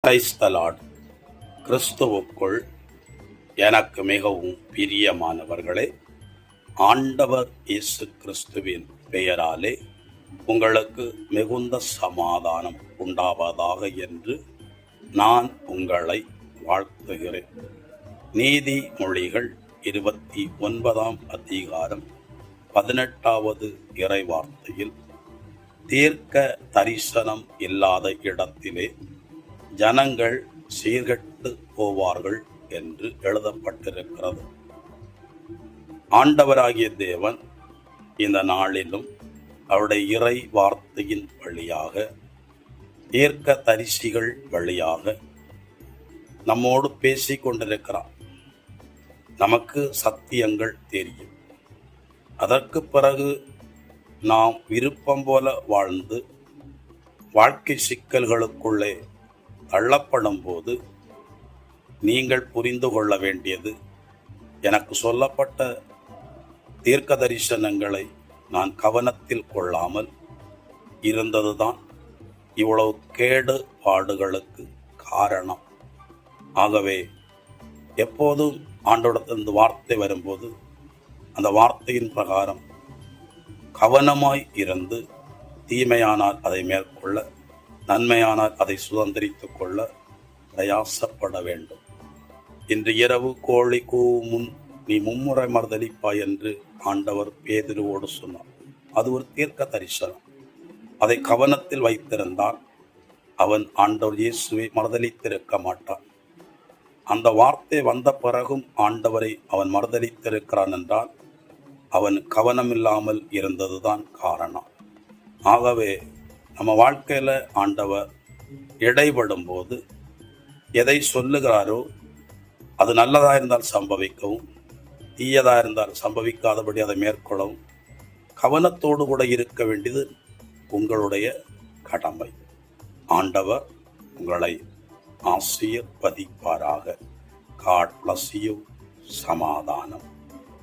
Praise the Lord. கிறிஸ்துவுக்குள் எனக்கு மிகவும் பிரியமானவர்களே, ஆண்டவர் இயேசு கிறிஸ்துவின் பெயராலே உங்களுக்கு மிகுந்த சமாதானம் உண்டாவதாக என்று நான் உங்களை வாழ்த்துகிறேன். நீதிமொழிகள் 29ஆம் அதிகாரம் 18வது இறைவார்த்தையில், தீர்க்க தரிசனம் இல்லாத இடத்திலே ஜனங்கள் சீர்கெட்டு போவார்கள் என்று எழுதப்பட்டிருக்கிறது. ஆண்டவராகிய தேவன் இந்த நாளிலும் அவருடைய இறை வார்த்தையின் வழியாக, தீர்க்க தரிசிகள் வழியாக நம்மோடு பேசிக் கொண்டிருக்கிறார். நமக்கு சத்தியங்கள் தெரியும். அதற்கு பிறகு நாம் விருப்பம் போல வாழ்ந்து வாழ்க்கை சிக்கல்களுக்குள்ளே தள்ளப்படும் போது நீங்கள் புரிந்து கொள்ள வேண்டியது, எனக்கு சொல்லப்பட்ட தீர்க்க தரிசனங்களை நான் கவனத்தில் கொள்ளாமல் இருந்ததுதான் இவ்வளவு கேடு பாடுகளுக்கு காரணம். ஆகவே எப்போதும் ஆண்டவரிடத்திலிருந்து வார்த்தை வரும்போது அந்த வார்த்தையின் பிரகாரம் கவனமாய் இருந்து, தீமையானால் அதை மேற்கொள்ள, நன்மையானால் அதை சுதந்திரித்து கொள்ள பிரயாசப்பட வேண்டும். இன்று இரவு கோழி கூவும் முன் நீ மும்முறை மறுதலிப்பாய் என்று ஆண்டவர் பேதுருவோடு சொன்னார். அது ஒரு தீர்க்க தரிசனம். அதை கவனத்தில் வைத்திருந்தால் அவன் ஆண்டவர் இயேசுவை மறுதலித்திருக்க மாட்டான். அந்த வார்த்தை வந்த பிறகும் ஆண்டவரை அவன் மறுதலித்திருக்கிறான் என்றால் அவன் கவனமில்லாமல் இருந்ததுதான் காரணம். ஆகவே நம்ம வாழ்க்கையில் ஆண்டவர் இடைபடும் போது எதை சொல்லுகிறாரோ அது நல்லதாக இருந்தால் சம்பவிக்கவும், தீயதாக இருந்தால் சம்பவிக்காதபடி அதை மேற்கொள்ளவும் கவனத்தோடு கூட இருக்க வேண்டியது உங்களுடைய கடமை. ஆண்டவர் உங்களை ஆசீர்வதிப்பாராக. God bless you. சமாதானம்.